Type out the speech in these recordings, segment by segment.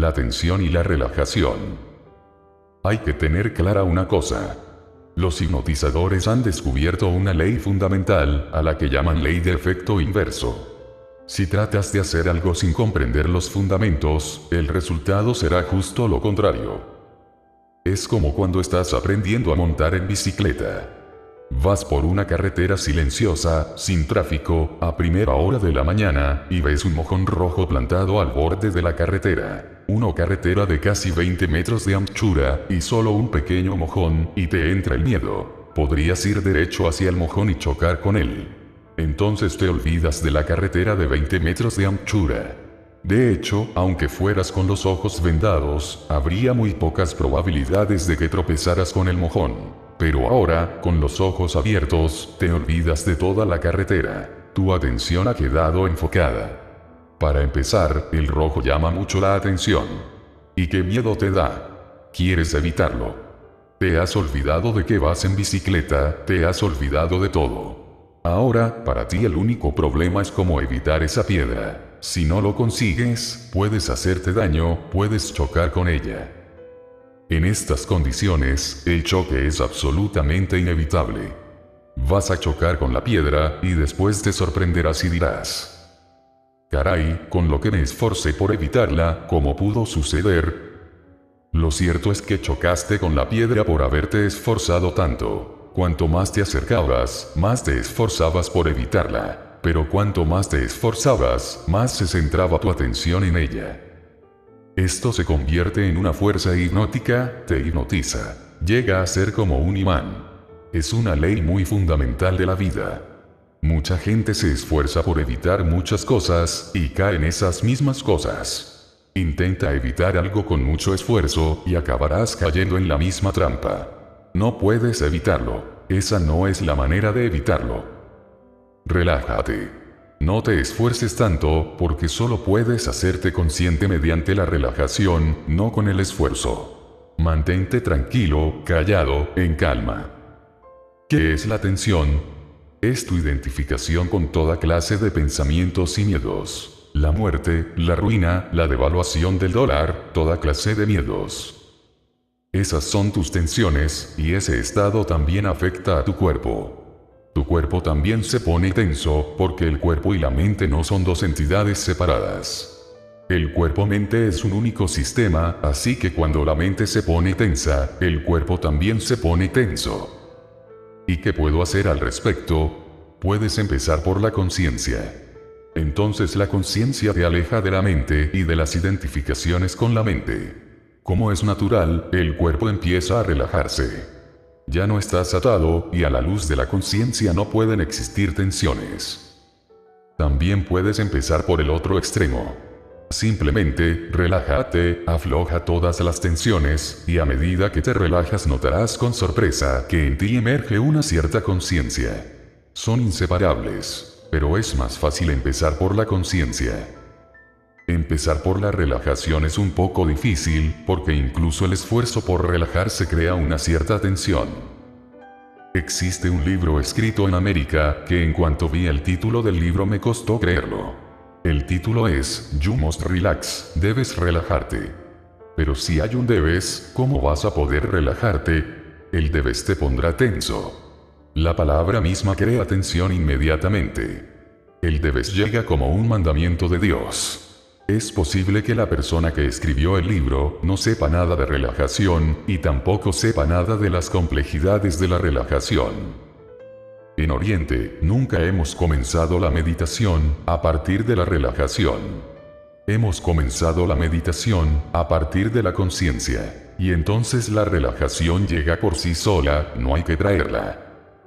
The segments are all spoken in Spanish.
la tensión y la relajación. Hay que tener clara una cosa. Los hipnotizadores han descubierto una ley fundamental, a la que llaman ley de efecto inverso. Si tratas de hacer algo sin comprender los fundamentos, el resultado será justo lo contrario. Es como cuando estás aprendiendo a montar en bicicleta. Vas por una carretera silenciosa, sin tráfico, a primera hora de la mañana, y ves un mojón rojo plantado al borde de la carretera. Una carretera de casi 20 metros de anchura, y solo un pequeño mojón, y te entra el miedo. Podrías ir derecho hacia el mojón y chocar con él. Entonces te olvidas de la carretera de 20 metros de anchura. De hecho, aunque fueras con los ojos vendados, habría muy pocas probabilidades de que tropezaras con el mojón. Pero ahora, con los ojos abiertos, te olvidas de toda la carretera. Tu atención ha quedado enfocada. Para empezar, el rojo llama mucho la atención. ¿Y qué miedo te da? ¿Quieres evitarlo? Te has olvidado de que vas en bicicleta, te has olvidado de todo. Ahora, para ti el único problema es cómo evitar esa piedra. Si no lo consigues, puedes hacerte daño, puedes chocar con ella. En estas condiciones, el choque es absolutamente inevitable. Vas a chocar con la piedra, y después te sorprenderás y dirás: caray, con lo que me esforcé por evitarla, ¿cómo pudo suceder? Lo cierto es que chocaste con la piedra por haberte esforzado tanto. Cuanto más te acercabas, más te esforzabas por evitarla. Pero cuanto más te esforzabas, más se centraba tu atención en ella. Esto se convierte en una fuerza hipnótica, te hipnotiza. Llega a ser como un imán. Es una ley muy fundamental de la vida. Mucha gente se esfuerza por evitar muchas cosas, y cae en esas mismas cosas. Intenta evitar algo con mucho esfuerzo, y acabarás cayendo en la misma trampa. No puedes evitarlo. Esa no es la manera de evitarlo. Relájate. No te esfuerces tanto, porque solo puedes hacerte consciente mediante la relajación, no con el esfuerzo. Mantente tranquilo, callado, en calma. ¿Qué es la tensión? Es tu identificación con toda clase de pensamientos y miedos. La muerte, la ruina, la devaluación del dólar, toda clase de miedos. Esas son tus tensiones, y ese estado también afecta a tu cuerpo. Tu cuerpo también se pone tenso, porque el cuerpo y la mente no son dos entidades separadas. El cuerpo-mente es un único sistema, así que cuando la mente se pone tensa, el cuerpo también se pone tenso. ¿Y qué puedo hacer al respecto? Puedes empezar por la conciencia. Entonces la conciencia te aleja de la mente y de las identificaciones con la mente. Como es natural, el cuerpo empieza a relajarse. Ya no estás atado, y a la luz de la conciencia no pueden existir tensiones. También puedes empezar por el otro extremo. Simplemente, relájate, afloja todas las tensiones, y a medida que te relajas notarás con sorpresa que en ti emerge una cierta conciencia. Son inseparables, pero es más fácil empezar por la conciencia. Empezar por la relajación es un poco difícil, porque incluso el esfuerzo por relajarse crea una cierta tensión. Existe un libro escrito en América, que en cuanto vi el título del libro me costó creerlo. El título es You Must Relax, debes relajarte. Pero si hay un debes, ¿cómo vas a poder relajarte? El debes te pondrá tenso. La palabra misma crea tensión inmediatamente. El debes llega como un mandamiento de Dios. Es posible que la persona que escribió el libro no sepa nada de relajación, y tampoco sepa nada de las complejidades de la relajación. En Oriente, nunca hemos comenzado la meditación a partir de la relajación. Hemos comenzado la meditación a partir de la conciencia, y entonces la relajación llega por sí sola, no hay que traerla.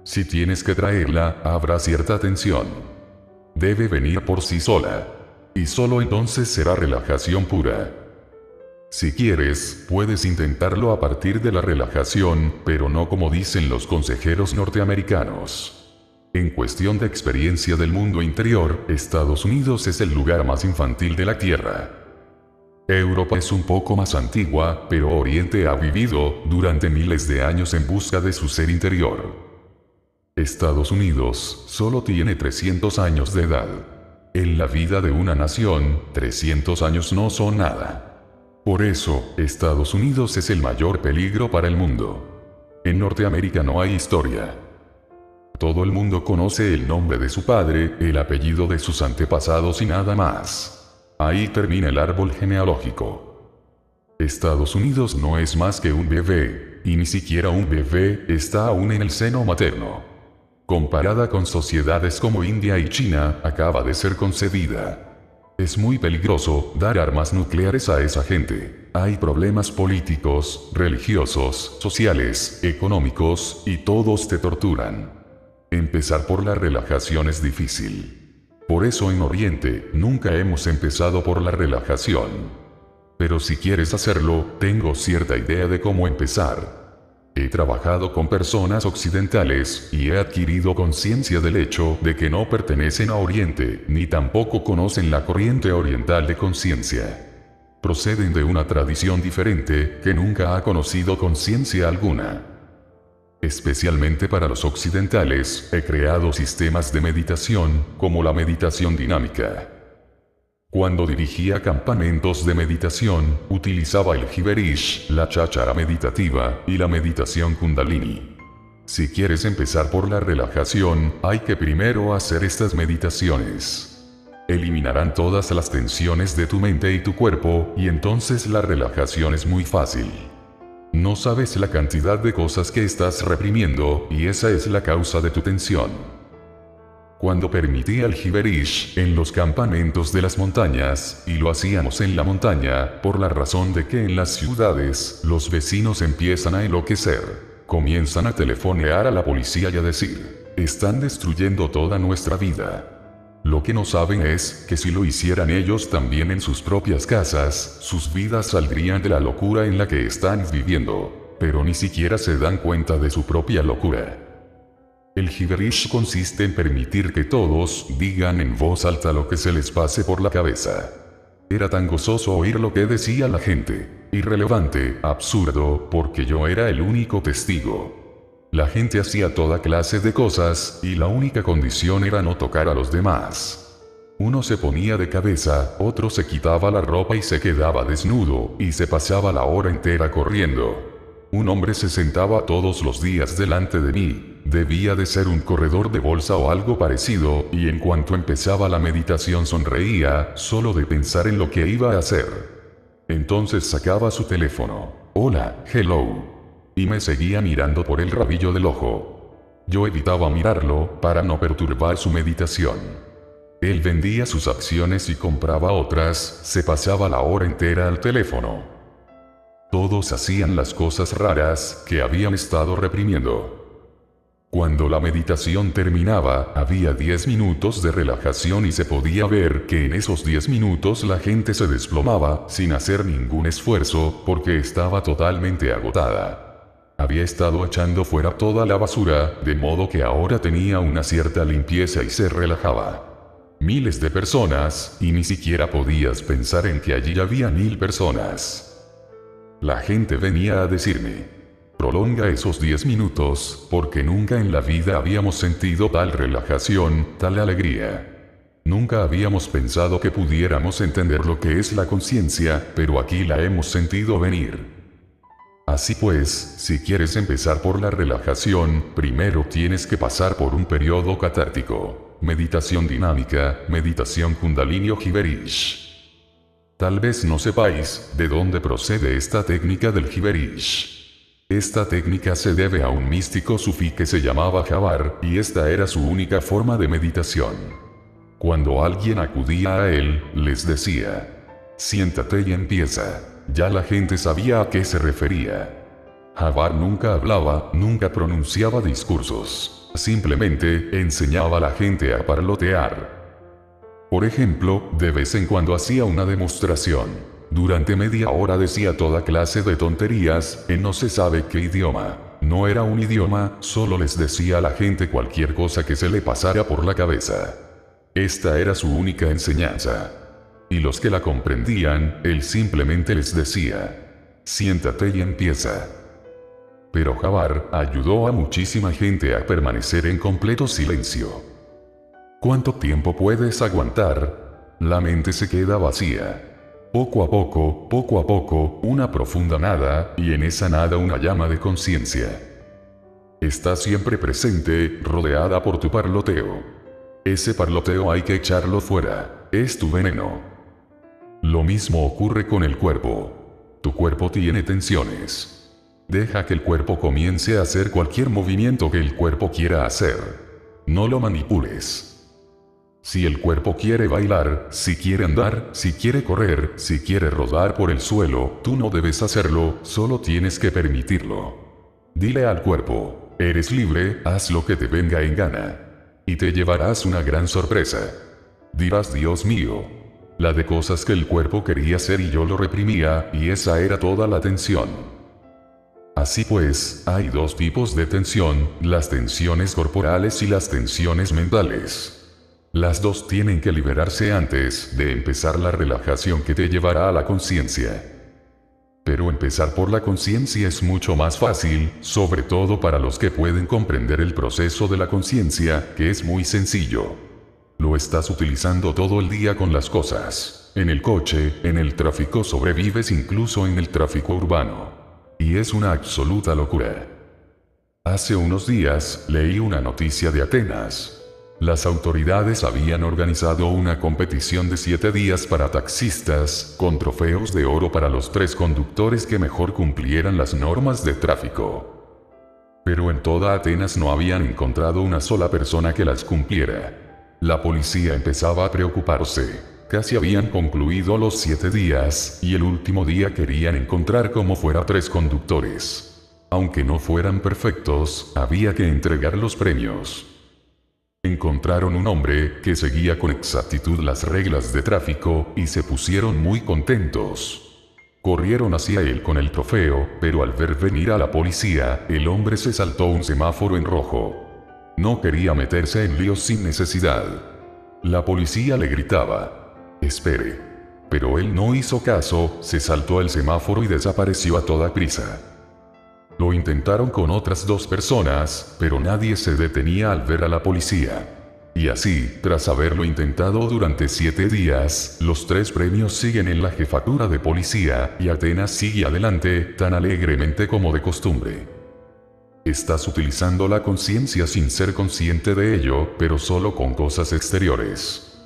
Si tienes que traerla, habrá cierta tensión. Debe venir por sí sola. Y solo entonces será relajación pura. Si quieres, puedes intentarlo a partir de la relajación, pero no como dicen los consejeros norteamericanos. En cuestión de experiencia del mundo interior, Estados Unidos es el lugar más infantil de la Tierra. Europa es un poco más antigua, pero Oriente ha vivido, durante miles de años en busca de su ser interior. Estados Unidos solo tiene 300 años de edad. En la vida de una nación, 300 años no son nada. Por eso, Estados Unidos es el mayor peligro para el mundo. En Norteamérica no hay historia. Todo el mundo conoce el nombre de su padre, el apellido de sus antepasados y nada más. Ahí termina el árbol genealógico. Estados Unidos no es más que un bebé, y ni siquiera un bebé está aún en el seno materno. Comparada con sociedades como India y China, acaba de ser concebida. Es muy peligroso dar armas nucleares a esa gente. Hay problemas políticos, religiosos, sociales, económicos, y todos te torturan. Empezar por la relajación es difícil. Por eso en Oriente, nunca hemos empezado por la relajación. Pero si quieres hacerlo, tengo cierta idea de cómo empezar. He trabajado con personas occidentales, y he adquirido conciencia del hecho de que no pertenecen a Oriente, ni tampoco conocen la corriente oriental de conciencia. Proceden de una tradición diferente, que nunca ha conocido conciencia alguna. Especialmente para los occidentales, he creado sistemas de meditación, como la meditación dinámica. Cuando dirigía campamentos de meditación, utilizaba el Giberish, la cháchara meditativa, y la meditación Kundalini. Si quieres empezar por la relajación, hay que primero hacer estas meditaciones. Eliminarán todas las tensiones de tu mente y tu cuerpo, y entonces la relajación es muy fácil. No sabes la cantidad de cosas que estás reprimiendo, y esa es la causa de tu tensión. Cuando permitía el Giberish en los campamentos de las montañas, y lo hacíamos en la montaña, por la razón de que en las ciudades, los vecinos empiezan a enloquecer. Comienzan a telefonear a la policía y a decir, están destruyendo toda nuestra vida. Lo que no saben es, que si lo hicieran ellos también en sus propias casas, sus vidas saldrían de la locura en la que están viviendo. Pero ni siquiera se dan cuenta de su propia locura. El Giberish consiste en permitir que todos digan en voz alta lo que se les pase por la cabeza. Era tan gozoso oír lo que decía la gente. Irrelevante, absurdo, porque yo era el único testigo. La gente hacía toda clase de cosas, y la única condición era no tocar a los demás. Uno se ponía de cabeza, otro se quitaba la ropa y se quedaba desnudo, y se pasaba la hora entera corriendo. Un hombre se sentaba todos los días delante de mí. Debía de ser un corredor de bolsa o algo parecido, y en cuanto empezaba la meditación sonreía, solo de pensar en lo que iba a hacer. Entonces sacaba su teléfono. Hola, hello. Y me seguía mirando por el rabillo del ojo. Yo evitaba mirarlo, para no perturbar su meditación. Él vendía sus acciones y compraba otras, se pasaba la hora entera al teléfono. Todos hacían las cosas raras que habían estado reprimiendo. Cuando la meditación terminaba, había 10 minutos de relajación y se podía ver que en esos 10 minutos la gente se desplomaba, sin hacer ningún esfuerzo, porque estaba totalmente agotada. Había estado echando fuera toda la basura, de modo que ahora tenía una cierta limpieza y se relajaba. Miles de personas, y ni siquiera podías pensar en que allí había 1000 personas. La gente venía a decirme, prolonga esos 10 minutos, porque nunca en la vida habíamos sentido tal relajación, tal alegría. Nunca habíamos pensado que pudiéramos entender lo que es la conciencia, pero aquí la hemos sentido venir. Así pues, si quieres empezar por la relajación, primero tienes que pasar por un periodo catártico. Meditación dinámica, meditación Kundalini o Giberish. Tal vez no sepáis de dónde procede esta técnica del Giberish. Esta técnica se debe a un místico sufí que se llamaba Jabar, y esta era su única forma de meditación. Cuando alguien acudía a él, les decía, siéntate y empieza. Ya la gente sabía a qué se refería. Jabar nunca hablaba, nunca pronunciaba discursos. Simplemente enseñaba a la gente a parlotear. Por ejemplo, de vez en cuando hacía una demostración. Durante media hora decía toda clase de tonterías, en no se sabe qué idioma. No era un idioma, solo les decía a la gente cualquier cosa que se le pasara por la cabeza. Esta era su única enseñanza. Y los que la comprendían, él simplemente les decía, siéntate y empieza. Pero Jabar ayudó a muchísima gente a permanecer en completo silencio. ¿Cuánto tiempo puedes aguantar? La mente se queda vacía. Poco a poco, una profunda nada, y en esa nada una llama de conciencia. Está siempre presente, rodeada por tu parloteo. Ese parloteo hay que echarlo fuera, es tu veneno. Lo mismo ocurre con el cuerpo. Tu cuerpo tiene tensiones. Deja que el cuerpo comience a hacer cualquier movimiento que el cuerpo quiera hacer. No lo manipules. Si el cuerpo quiere bailar, si quiere andar, si quiere correr, si quiere rodar por el suelo, tú no debes hacerlo, solo tienes que permitirlo. Dile al cuerpo, eres libre, haz lo que te venga en gana. Y te llevarás una gran sorpresa. Dirás, Dios mío, la de cosas que el cuerpo quería hacer y yo lo reprimía, y esa era toda la tensión. Así pues, hay dos tipos de tensión, las tensiones corporales y las tensiones mentales. Las dos tienen que liberarse antes de empezar la relajación que te llevará a la conciencia. Pero empezar por la conciencia es mucho más fácil, sobre todo para los que pueden comprender el proceso de la conciencia, que es muy sencillo. Lo estás utilizando todo el día con las cosas. En el coche, en el tráfico sobrevives incluso en el tráfico urbano. Y es una absoluta locura. Hace unos días, leí una noticia de Atenas. Las autoridades habían organizado una competición de 7 días para taxistas, con trofeos de oro para los 3 conductores que mejor cumplieran las normas de tráfico. Pero en toda Atenas no habían encontrado una sola persona que las cumpliera. La policía empezaba a preocuparse. Casi habían concluido los 7 días, y el último día querían encontrar como fuera 3 conductores. Aunque no fueran perfectos, había que entregar los premios. Encontraron un hombre que seguía con exactitud las reglas de tráfico, y se pusieron muy contentos. Corrieron hacia él con el trofeo, pero al ver venir a la policía, el hombre se saltó un semáforo en rojo. No quería meterse en líos sin necesidad. La policía le gritaba: «Espere». Pero él no hizo caso, se saltó el semáforo y desapareció a toda prisa. Lo intentaron con otras 2 personas, pero nadie se detenía al ver a la policía. Y así, tras haberlo intentado durante 7 días, los 3 premios siguen en la jefatura de policía, y Atenas sigue adelante, tan alegremente como de costumbre. Estás utilizando la conciencia sin ser consciente de ello, pero solo con cosas exteriores.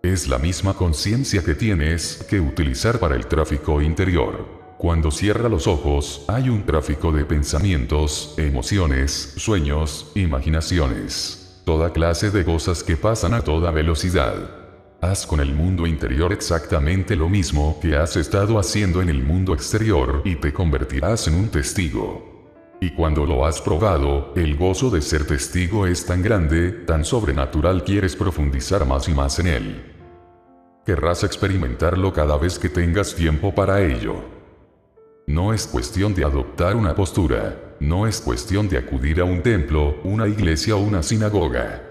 Es la misma conciencia que tienes que utilizar para el tráfico interior. Cuando cierra los ojos, hay un tráfico de pensamientos, emociones, sueños, imaginaciones. Toda clase de cosas que pasan a toda velocidad. Haz con el mundo interior exactamente lo mismo que has estado haciendo en el mundo exterior y te convertirás en un testigo. Y cuando lo has probado, el gozo de ser testigo es tan grande, tan sobrenatural, quieres profundizar más y más en él. Querrás experimentarlo cada vez que tengas tiempo para ello. No es cuestión de adoptar una postura, no es cuestión de acudir a un templo, una iglesia o una sinagoga.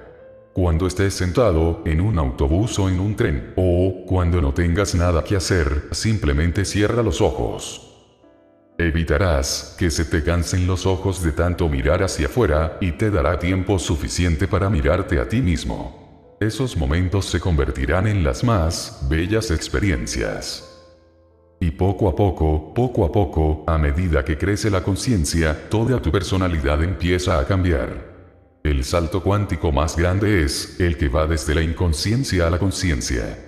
Cuando estés sentado, en un autobús o en un tren, o cuando no tengas nada que hacer, simplemente cierra los ojos. Evitarás que se te cansen los ojos de tanto mirar hacia afuera, y te dará tiempo suficiente para mirarte a ti mismo. Esos momentos se convertirán en las más bellas experiencias. Y poco a poco, a medida que crece la conciencia, toda tu personalidad empieza a cambiar. El salto cuántico más grande es el que va desde la inconsciencia a la conciencia.